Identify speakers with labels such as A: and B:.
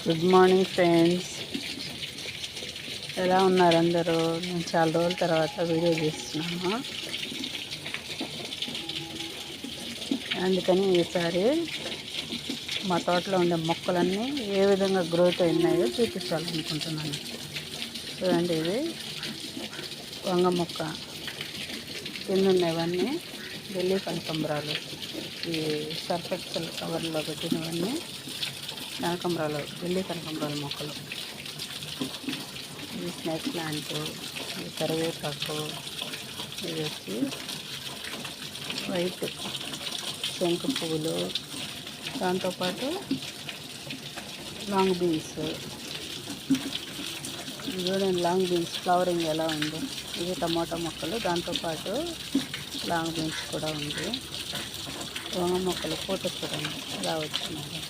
A: Good morning friends, ఎలా ఉన్నారు అందరూ? నేను చాలా రోజుల తర్వాత వీడియో చేస్తున్నాను. అందుకని ఈసారి మా తోటలో ఉండే మొక్కలన్నీ ఏ విధంగా గ్రోత్ అయినాయో చూపించాలనుకుంటున్నాను. చూడండి, ఇది వంగ మొక్క, కింద ఉన్నవన్నీ ఢిల్లీ కనకాంబరాలు, ఈ సర్ఫెక్సల్ కవర్లో పెట్టినవన్నీ కనకాంబరాలు, ఢిల్లీ కనకాంబరాల మొక్కలు. ఇది స్నేక్ ప్లాంట్, ఇది కరివేపాకు, ఇది వచ్చి వైట్ శంకు పువ్వులు, దాంతోపాటు లాంగ్ బీన్స్. చూడండి లాంగ్ బీన్స్ ఫ్లవరింగ్ ఎలా ఉందో. ఇది టమాటా మొక్కలు, దాంతోపాటు లాంగ్ బీన్స్ కూడా ఉంది. వంగ మొక్కలు పూత చూడండి ఎలా వచ్చినాయి.